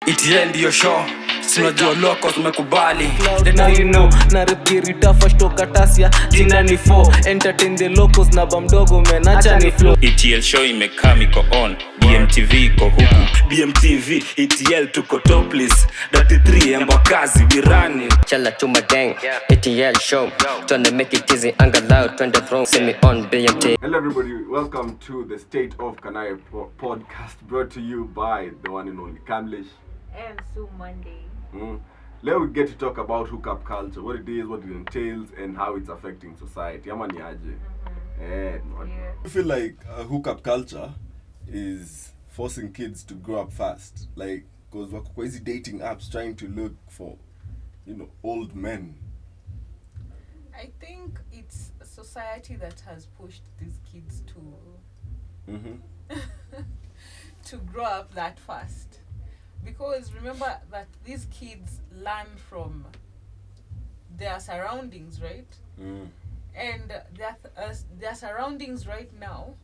ETL show, tunajua loko tumekubali. Now you know, na repirita first okatasia jina ni 4 entertain the locals na bamdogo menacha ni flow. ETL show imekaa iko on, BMTV iko huku. BMTV, ETL tuko topless. 33 embo kazi birani. Chala chuma gang, ETL show. Tryna make it easy, angalau trend throne. See me on BMT. Hello everybody, welcome to the State of Kanai podcast brought to you by the one and only Kamlesh. And so Monday. Now we get to talk about hookup culture, what it is, what it entails, and how it's affecting society. I feel like hookup culture is forcing kids to grow up fast. Like, because we're crazy dating apps trying to look for, old men. I think it's a society that has pushed these kids to to grow up that fast. Because remember that these kids learn from their surroundings, right? And their surroundings right now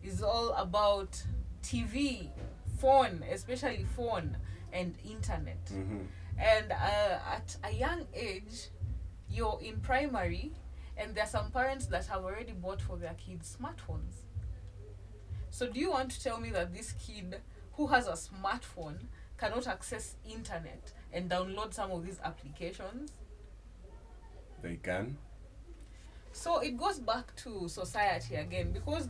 is all about TV, phone, especially phone and internet. And at a young age, you're in primary, and there are some parents that have already bought for their kids smartphones. So do you want to tell me that this kid who has a smartphone cannot access internet and download some of these applications? They can. So it goes back to society again, because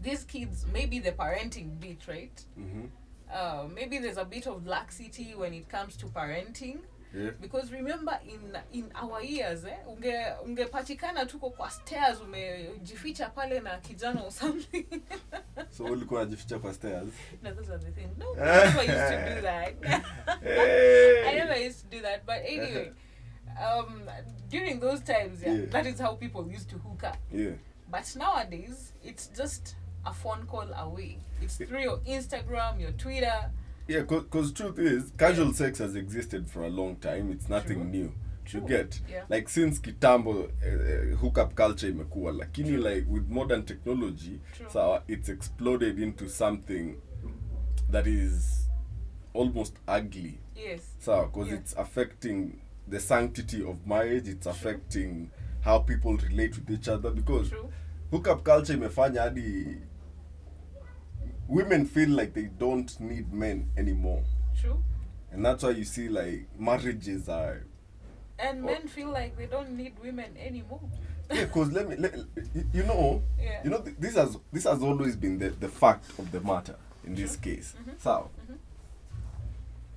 these kids, maybe the parenting bit, right? Maybe there's a bit of laxity when it comes to parenting. Yeah. Because remember in our years, ungepatikana tuko kwa stairs umejificha pale na kijana or something. So ulikuwa unajificha kwa stairs? No, those are the things. No, I never used to do that. I never used to do that. But anyway, during those times, that is how people used to hook up. Yeah. But nowadays, it's just a phone call away. It's through your Instagram, your Twitter. Yeah, because truth is, casual sex has existed for a long time. It's nothing new. You get? Yeah. Like, since kitambo, hookup culture imekuwa. Lakini, like, with modern technology, so it's exploded into something that is almost ugly. Yes. So, because it's affecting the sanctity of marriage, it's affecting how people relate with each other. Because hookup culture imefanya hadi women feel like they don't need men anymore. True. And that's why you see, like, marriages are... And men feel like they don't need women anymore. Yeah, because this has always been the fact of the matter in this case. So,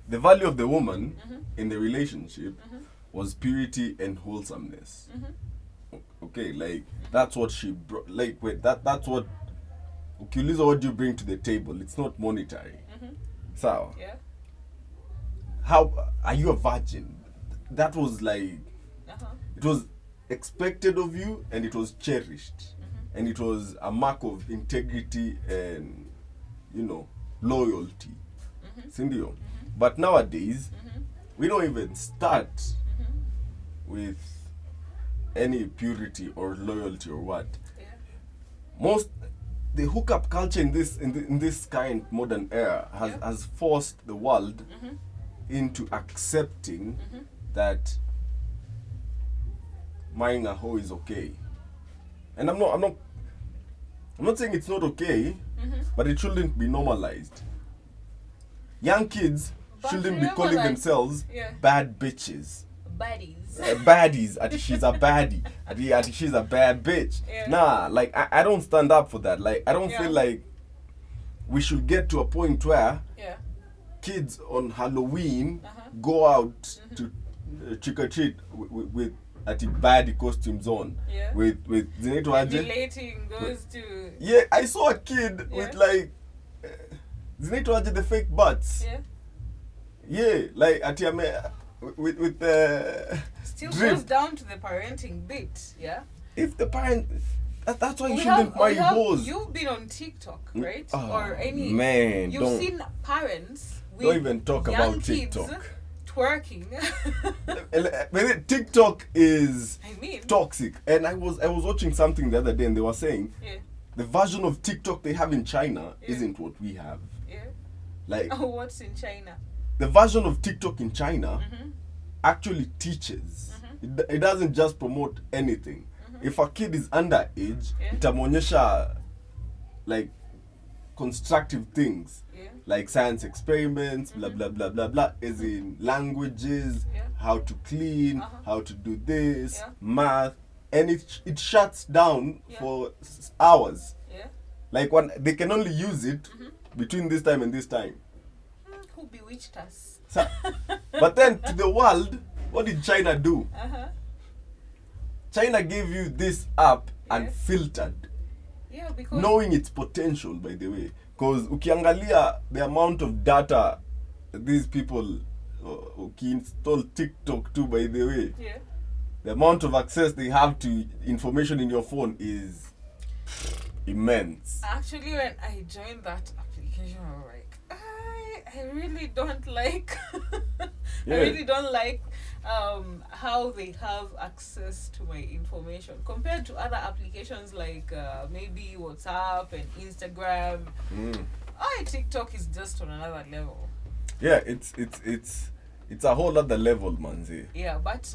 the value of the woman in the relationship was purity and wholesomeness. Okay, like, that's what she brought. Like, wait, that's what... Ukiuliza, what do you bring to the table? It's not monetary. So, how are you a virgin? That was like, it was expected of you, and it was cherished, and it was a mark of integrity and, loyalty. Sindio? But nowadays, we don't even start with any purity or loyalty or what. The hookup culture in this kind modern era has forced the world into accepting that marrying a hoe is okay. And I'm not saying it's not okay, but it shouldn't be normalized. Young kids shouldn't be calling themselves bad bitches. Baddies. Baddies. She's a baddie. She's a bad bitch. Nah, like, I don't stand up for that. Like, I don't feel like we should get to a point where kids on Halloween go out to trick or treat with baddie costumes on. With Relating those two. Yeah, I saw a kid with, like, the fake butts. Yeah, like with still drip. goes down to the parenting bit, If the parent, that's why you shouldn't marry hoes. You've been on TikTok, right? Oh, or any man, you've seen parents with don't even talk young about kids TikTok. Twerking. TikTok is I toxic, and I was watching something the other day, and they were saying the version of TikTok they have in China isn't what we have. Like What's in China? the version of TikTok in China actually teaches. It doesn't just promote anything. If a kid is underage, itamonyesha like constructive things, like science experiments, blah blah blah blah blah, as in languages, how to clean, how to do this, math, and it shuts down for hours. Like they can only use it between this time and this time. Who bewitched us? So, but then to the world, what did China do? China gave you this app unfiltered, because knowing its potential, by the way. Because ukiangalia the amount of data these people uki-install TikTok too, by the way, the amount of access they have to information in your phone is immense. Actually, when I joined that application, I was like, I really don't like I really don't like how they have access to my information compared to other applications like maybe WhatsApp and Instagram. TikTok is just on another level. Yeah, it's a whole other level, manzi. Yeah, but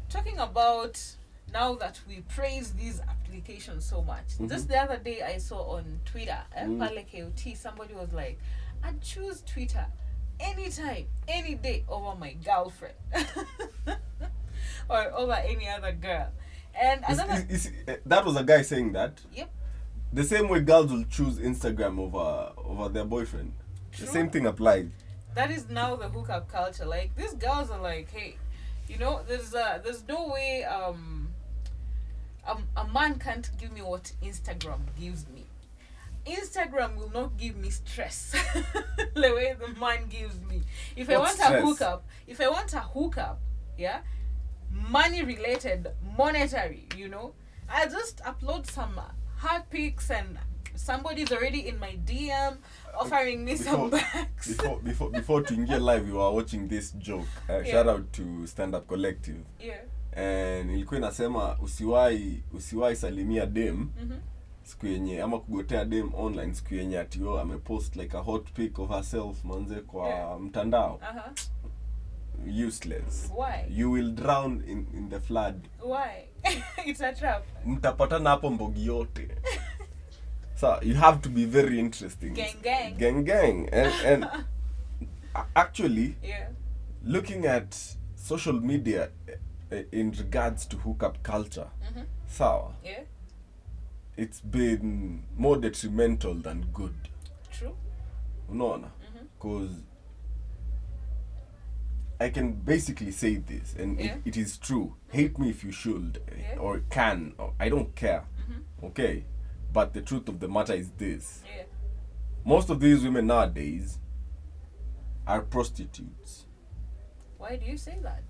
talking about now that we praise these applications so much, just the other day I saw on Twitter, Pale KOT, somebody was like, I'd choose Twitter anytime, any day over my girlfriend or over any other girl. And that was a guy saying that. Yep. The same way girls will choose Instagram over their boyfriend. True. The same thing applies. That is now the hookup culture. Like, these girls are like, hey, you know, there's no way a man can't give me what Instagram gives me. Instagram will not give me stress the way the man gives me. If I want a hookup, yeah, money related, monetary, you know, I just upload some hot pics and somebody's already in my DM offering me some bags. Before to get live, we were watching this joke. Shout out to Stand Up Collective. Yeah. And ilikuwa inasema usiwahi salimia dem siku yenye ama kugotea dem online siku yenye ati amepost like a hot pic of herself manze kwa mtandao. Useless. Why? You will drown in the flood. Why? It's a trap. Mtapatana hapo mbogi yote. So you have to be very interesting. Gang. And actually, looking at social media in regards to hookup culture, it's been more detrimental than good. True. Unaona? Because I can basically say this, and it is true. Hate me if you should, or can, or I don't care. Okay? But the truth of the matter is this. Most of these women nowadays are prostitutes. Why do you say that?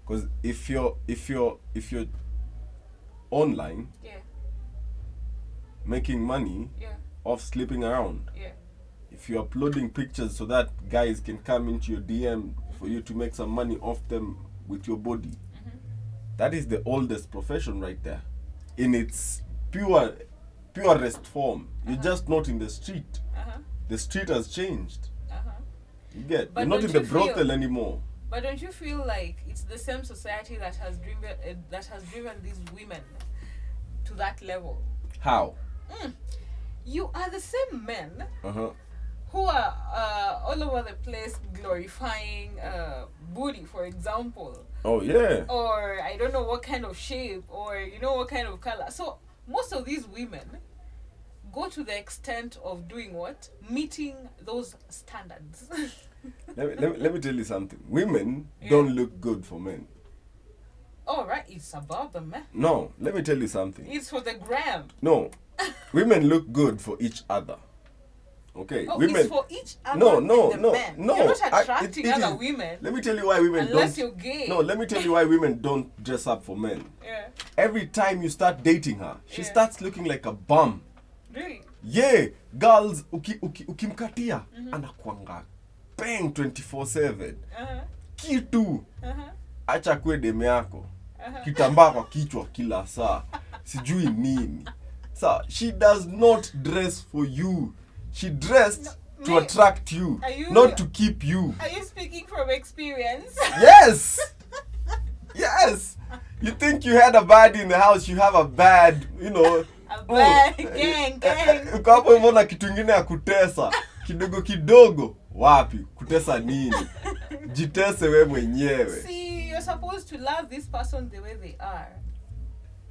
Because if you're online, making money off sleeping around, if you're uploading pictures so that guys can come into your DM for you to make some money off them with your body, that is the oldest profession right there, in its purest form. You're just not in the street. The street has changed. You get? But you're not in the brothel anymore. But don't you feel like it's the same society that has driven these women to that level? How? You are the same men who are all over the place glorifying booty, for example. Oh yeah. Or I don't know what kind of shape, or you know what kind of color. So most of these women go to the extent of doing what? Meeting those standards. let me tell you something. Women don't look good for men. Oh, right. It's about the man. No, let me tell you something. It's for the gram. No. Women look good for each other. Okay? Oh, women, it's for each other. No. Men. You're not attracting it other is. women. Let me tell you why women unless don't. You're gay. No, let me tell you why women don't dress up for men. Yeah. Every time you start dating her, she starts looking like a bum. Really? Yeah, girls ukimkatia anakuanga bang 24/7. Kitu acha kwe deme yako. Kitambaa kwa kichwa kila saa. Sijui nini. So she does not dress for you. She dressed to attract you, not to keep you. Are you speaking from experience? Yes. Yes. You think you had a bad in the house, you have a bad, you know. A bad gang. Uko hapo hivyo na kitu ingine ya kutesa. Kidogo. Wapi? Kutesa nini? Jitese we mwenyewe. See, you're supposed to love this person the way they are.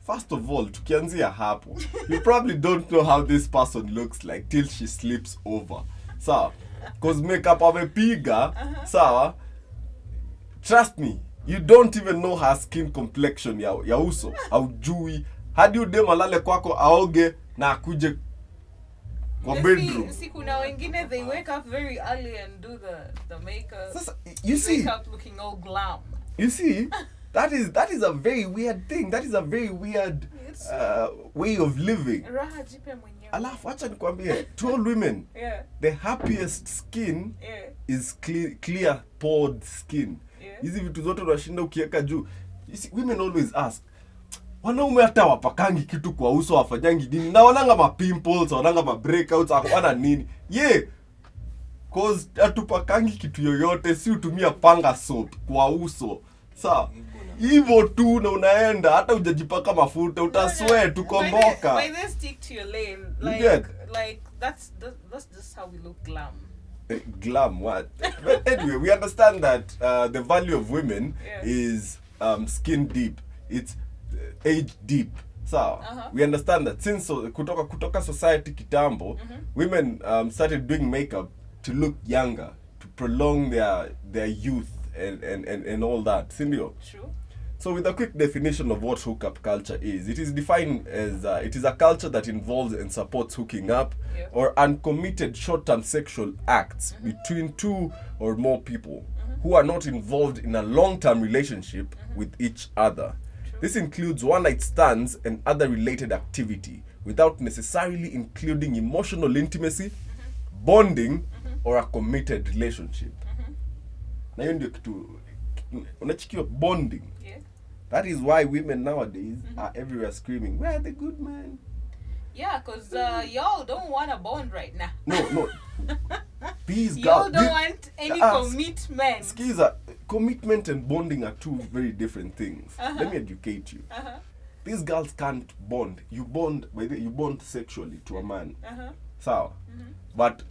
First of all, tukianzia hapo, you probably don't know how this person looks like till she sleeps over. Sawa? Cause makeup amepiga, sawa? Trust me, you don't even know her skin complexion ya uso. Haujui. Hadi udem alale kwako aoge na akuje kwa bedroom. See, kuna wengine they wake up very early and do the makeup. Sasa, you see, wake up looking all glam. You see, that is a very weird thing. That is a very weird way of living. Raha jipe mwenyewe. Alafu acha nikwambie, to all women, Yeah. the happiest skin Yeah. is clear pored skin. Yeah. Hizi vitu zote unashinda ukiweka juu. You see, women always ask, wanaume hata wapakangi kitu kwa uso, wafanyangi nini? Na wananga ma pimples, wananga ma breakouts, wana nini? Yeah. Cause atupakangi kitu yoyote, si utumia panga soap kwa uso. Sawa. Hivyo tu na unaenda hata hujajipaka mafuta utasweat tukomboka. Why they stick to your lane? Like that's just how we look glam. Glam what? But anyway, we understand that the value of women is skin deep. It's age deep. So we understand that since kutoka society kitambo, women started doing makeup to look younger, to prolong their youth and all that. Sindio? True. So with a quick definition of what hookup culture is, it is defined as it is a culture that involves and supports hooking up or uncommitted short-term sexual acts between two or more people who are not involved in a long-term relationship with each other. True. This includes one-night stands and other related activity without necessarily including emotional intimacy, bonding, or a committed relationship. Na hiyo ndio kitu unachikiwa bonding. That is why women nowadays are everywhere screaming, "Where are the good men?" Yeah, because y'all don't want a bond right now. No. These girls... Y'all don't want any commitment. Skiza, commitment and bonding are two very different things. Let me educate you. These girls can't bond. You bond sexually to a man. Sawa. But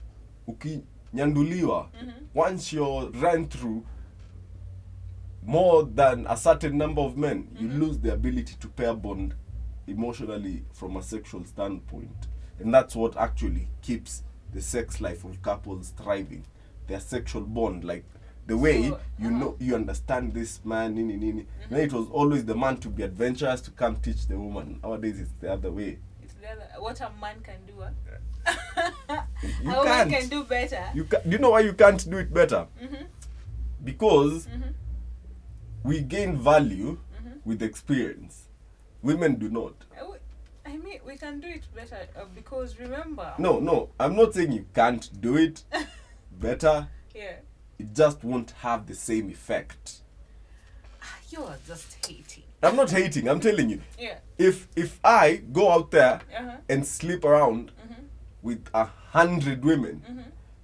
ukinyanduliwa, once you're run through more than a certain number of men, you lose the ability to pair bond emotionally from a sexual standpoint. And that's what actually keeps the sex life of couples thriving. Their sexual bond, like the way you understand this man, nini. Then it was always the man to be adventurous, to come teach the woman. Nowadays it's the other way. It's the other, what a man can do. You a can't. woman can do better. Do you know why you can't do it better? Because we gain value with experience. Women do not. I mean, we can do it better because remember... No. I'm not saying you can't do it better. Yeah. It just won't have the same effect. You're just hating. I'm not hating. I'm telling you. Yeah. If I go out there and sleep around with 100 women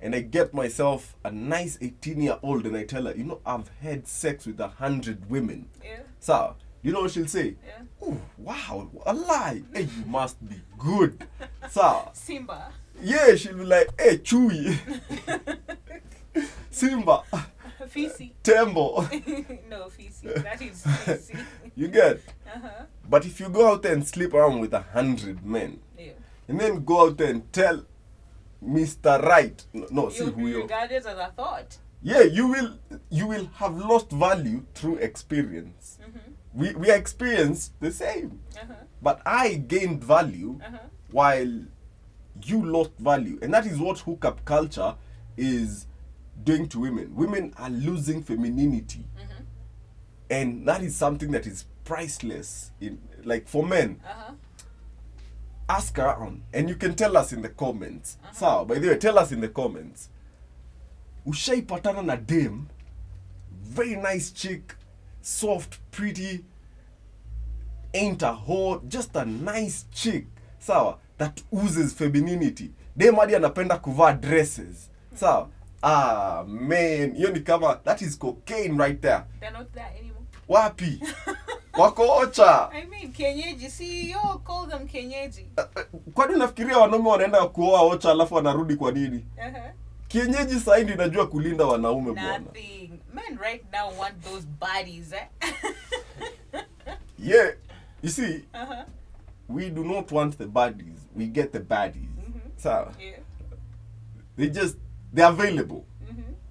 and I get myself a nice 18-year-old and I tell her, you know, I've had sex with 100 women. Yeah. So, you know what she'll say? Yeah. Oh, wow, a lie. Hey, you must be good. So, Simba. yeah, she'll be like, hey, Chewy. Simba. Fisi. Tembo. No, Fisi. That is Fisi. You get? But if you go out there and sleep around with 100 men, and then go out there and tell Mr. Right, see who you are. Regarded as a thought. Yeah, you will have lost value through experience. We experience the same. But I gained value while you lost value. And that is what hookup culture is doing to women. Women are losing femininity. And that is something that is priceless. Like for men, ask around. And you can tell us in the comments. So, by the way, tell us in the comments. Ushaipatana na dem, very nice chick, soft, pretty, ain't a whore, just a nice chick, sawa, that oozes femininity. Dem hadi anapenda kuvaa dresses. Sawa. Man, hiyo ni kama that is cocaine right there. They're not there anymore. Wapi? Wako Ocha. I mean, kienyeji. See, you call them kienyeji. Kwani unafikiria wanaume wanaenda kuoa Ocha alafu wanarudi kwa nini? Uh-huh. Kienyeji sasa ndio inajua kulinda wanaume bwana. Nothing. Men right now want those bodies, eh? Yeah. You see, Uh-huh. we do not want the baddies. We get the baddies. Sawa. Yeah. They're available.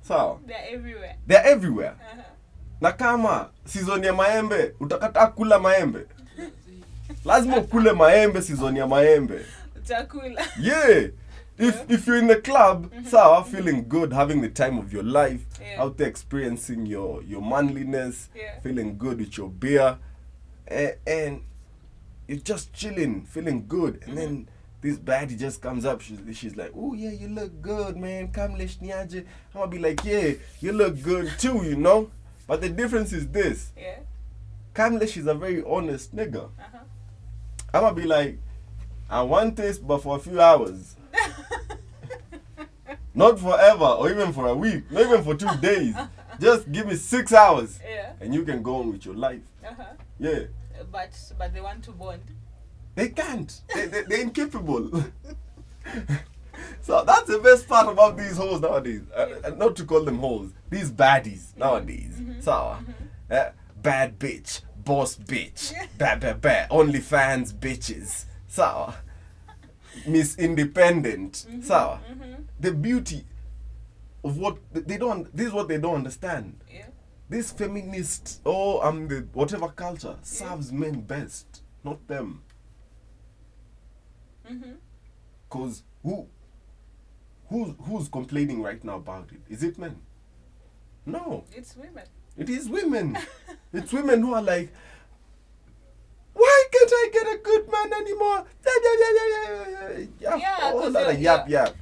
Sawa. They're everywhere. They're everywhere. Uh-huh. Na kama season ya maembe, utakataa kula maembe. Lazima ukule maembe season ya maembe. Utakula. Yeah. If you're in the club, sawa, feeling good, having the time of your life, out there experiencing your manliness, feeling good with your beer, and you're just chilling, feeling good, and then this baddie just comes up, she's like, oh yeah, you look good, man, Kamlesh niaje. I'm gonna be like, yeah, you look good too, you know? But the difference is this. Yeah. Kamlesh is a very honest nigga. Uh-huh. I'm gonna be like, I want this, but for a few hours. Not forever, or even for a week, not even for 2 days. Just give me 6 hours, and you can go on with your life. Uh-huh. Yeah. But they want to bond. They can't. They're incapable. So that's the best part about these hoes nowadays. Not to call them hoes. These baddies nowadays. So, bad bitch, boss bitch, OnlyFans bitches. So, Miss Independent. So, the beauty of what they don't. This is what they don't understand. Yeah. This feminist, I'm the whatever culture serves men best, not them. Cause who's complaining right now about it? Is it men? No. It's women. It is women. It's women who are like, why can't I get a good man anymore? Yap.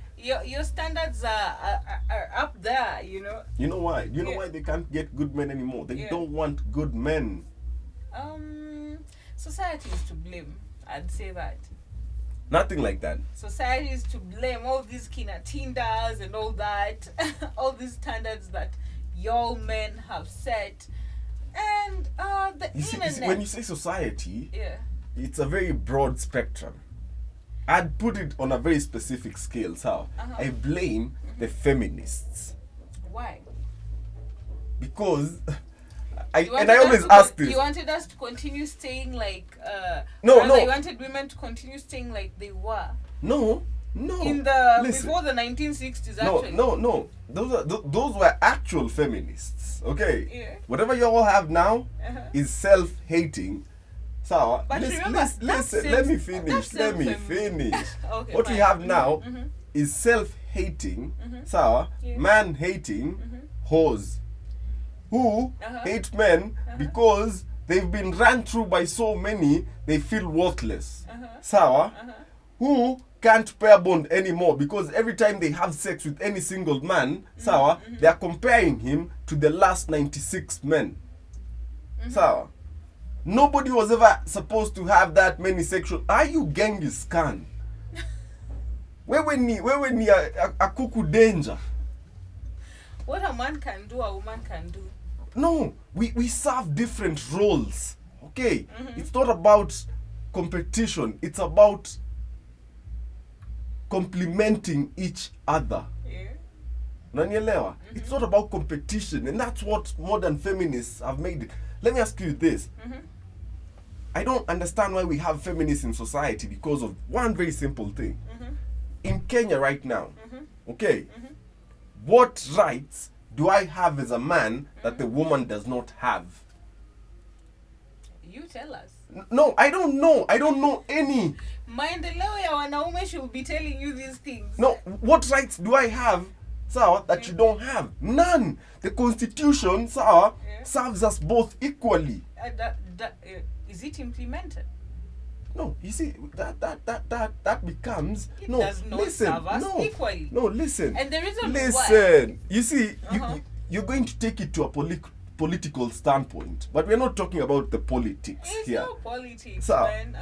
Your standards are up there, you know. You know why? You know why they can't get good men anymore? They don't want good men. Society is to blame. I'd say that. Nothing like that. Society is to blame. All these Tinders and all that. All these standards that your men have set. And the internet. You see, when you say society, yeah, it's a very broad spectrum. I'd put it on a very specific scale. How? I blame the feminists. Why? Because I always ask this. You wanted us to continue staying like No. You wanted women to continue staying like they were. No. In the before the 1960s, actually. No. Those were actual feminists. Okay. Yeah. Whatever you all have now is self-hating. So But remember, listen. Let me finish. Okay, what fine. we have now is self-hating. So man-hating hoes who hate men because they've been run through by so many they feel worthless. Sawa, who can't pair bond anymore because every time they have sex with any single man, sawa, they are comparing him to the last 96 men. Sawa, nobody was ever supposed to have that many sexual. Are you Genghis Khan? Wewe ni a kuku danger. What a man can do, a woman can do. No, we serve different roles. Okay? It's not about competition. It's about complementing each other. Yeah. Unanielewa? It's not about competition, and that's what modern feminists have made it. Let me ask you this. I don't understand why we have feminists in society because of one very simple thing. In Kenya right now, okay, what rights do I have as a man that the woman does not have? You tell us. No, I don't know. I don't know any. Maendeleo ya wanaume should be telling you these things. No, what rights do I have, sawa, that you don't have? None. The Constitution, sawa, serves us both equally. Is it implemented? No, you see, that becomes It no. does not serve us equally. No, listen. And the reason Listen. You see, you're going to take it to a political standpoint, but we're not talking about the politics It's here. no politics, So, man.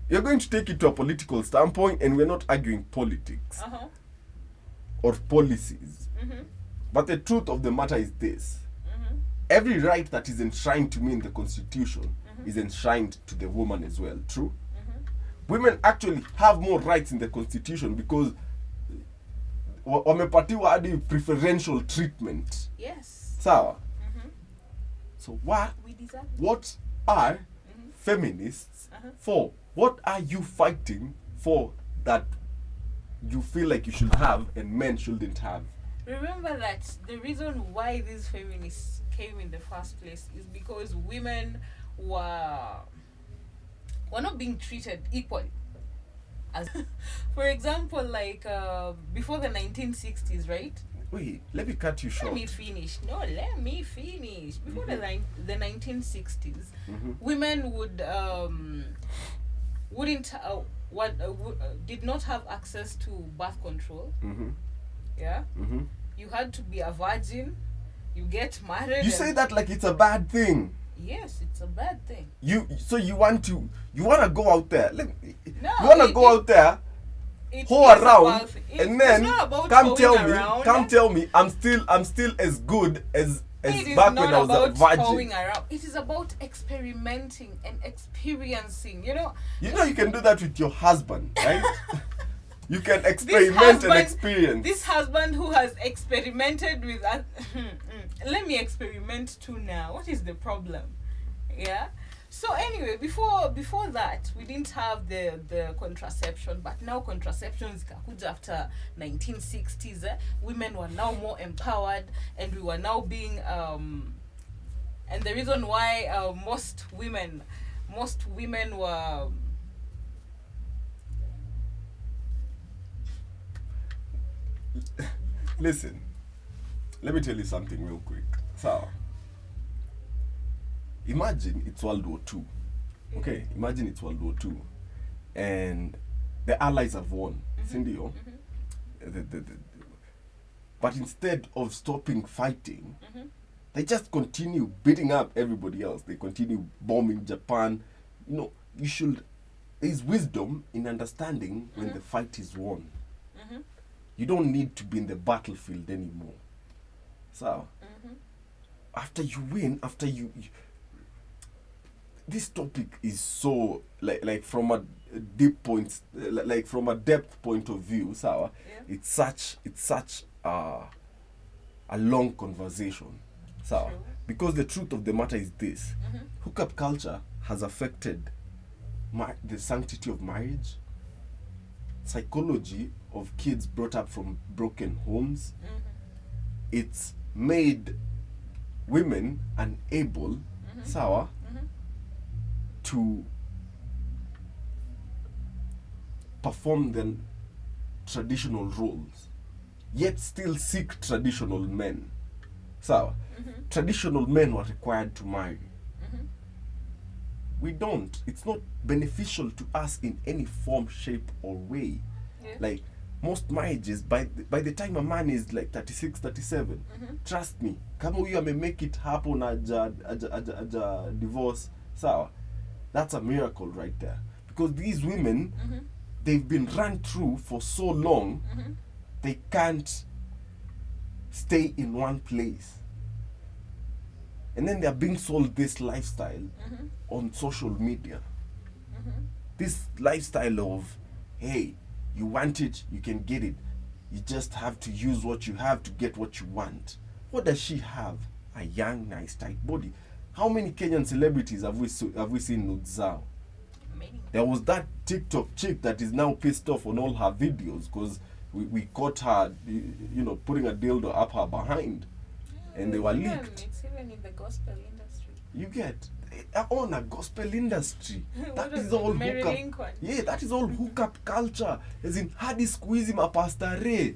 You're going to take it to a political standpoint, and we're not arguing politics or policies. But the truth of the matter is this. Every right that is enshrined to me in the Constitution is enshrined to the woman as well. True? Women actually have more rights in the Constitution because wamepatiwa hadi preferential treatment. Yes. Sawa? So We deserve it. what are feminists for? What are you fighting for that you feel like you should have and men shouldn't have? Remember that the reason why these feminists came in the first place is because women were not being treated equally. As for example, like before the 1960s, right? Wait, let me cut you short. Let me finish. No, let me finish. Before the 1960s, women did not have access to birth control. Yeah. You had to be a virgin. You get married. You say that like it's a bad thing. Yes, it's a bad thing. You want to go out there. No, you want to go out there, hoe around, and then come tell me I'm still as good as back when I was a virgin. Around. It is about experimenting and experiencing. You know you can do that with your husband, right? You can experiment and experience. This husband who has experimented with us, let me experiment too now. What is the problem? Yeah. So anyway, before that, we didn't have the contraception, but now contraception is after 1960s. Women were now more empowered, and we were now being and the reason why most women were. Listen, let me tell you something real quick. So, imagine it's World War II. Okay, imagine it's World War II. And the Allies have won. Sindio. But instead of stopping fighting, they just continue beating up everybody else. They continue bombing Japan. There's wisdom in understanding when the fight is won. You don't need to be in the battlefield anymore. So, after you win, this topic is so like from a deep point, like from a depth point of view. So, it's such a long conversation. So, because the truth of the matter is this: hookup culture has affected the sanctity of marriage, psychology of kids brought up from broken homes. It's made women unable, to perform the traditional roles, yet still seek traditional men. Traditional men were required to marry. We don't. It's not beneficial to us in any form, shape, or way. Like most marriages, by the time a man is like 36, 37, trust me, kama huyu make it happen aja divorce, that's a miracle right there. Because these women, they've been run through for so long, they can't stay in one place. And then they're being sold this lifestyle on social media. This lifestyle of, hey, you want it, you can get it. You just have to use what you have to get what you want. What does she have? A young, nice, tight body. How many Kenyan celebrities have we seen nudes zao? Many. There was that TikTok chick that is now pissed off on all her videos because we caught her, putting a dildo up her behind. And they were leaked. It's even in the gospel industry. You get on a gospel industry. That is all hookup. Yeah, that is all hookup culture. As in, hadi squeeze him a pastore.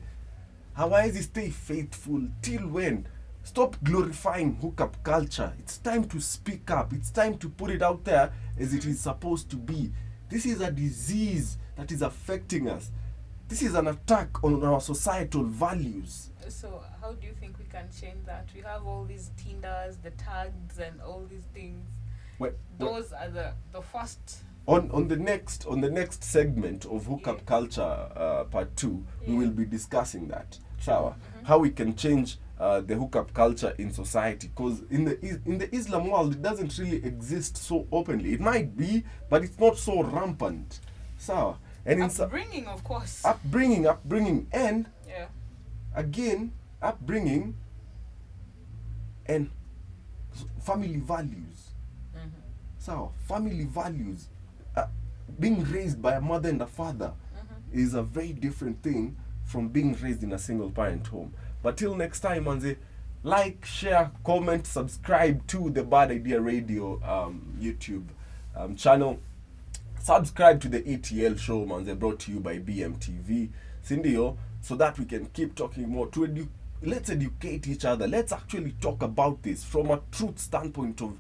Hawezi stay faithful till when? Stop glorifying hookup culture. It's time to speak up. It's time to put it out there as it is supposed to be. This is a disease that is affecting us. This is an attack on our societal values. So how do you think we can change that? We have all these Tinders, the tags, and all these things. Those are the first. On the next segment of hookup culture part 2, we will be discussing that. Sawa. How we can change the hookup culture in society, because in the Islam world it doesn't really exist so openly. It might be, but it's not so rampant. Sawa. And in Upbringing, of course. upbringing, and Yeah. again, upbringing and family values. So family values, being raised by a mother and a father is a very different thing from being raised in a single parent home. But till next time, manze, like, share, comment, subscribe to the Bad Idea Radio YouTube channel. Subscribe to the ETL show, manze, brought to you by BMTV, Sindio, so that we can keep talking more. Let's educate each other. Let's actually talk about this from a truth standpoint of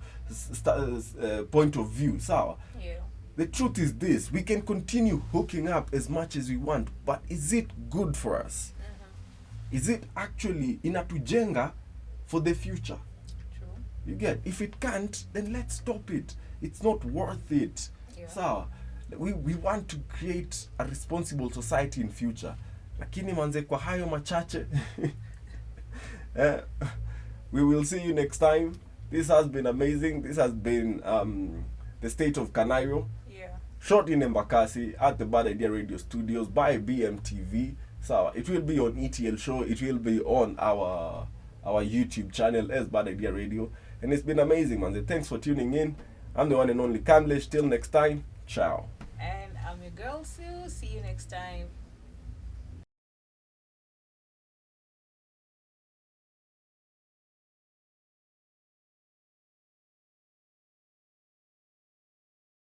point of view. Sawa. Yeah. The truth is this: we can continue hooking up as much as we want, but is it good for us? Is it actually inatujenga for the future? True. You get? If it can't, then let's stop it. It's not worth it. Yeah. Sawa. We want to create a responsible society in future. Lakini manze, kwa hayo machache, we will see you next time. This has been amazing. This has been the state of Kanairo. Yeah. Shot in Embakasi at the Bad Idea Radio Studios by BMTV. So it will be on ETL Show. It will be on our YouTube channel as Bad Idea Radio. And it's been amazing, man. Thanks for tuning in. I'm the one and only Kamlesh. Till next time, ciao. And I'm your girl Sue. See you next time.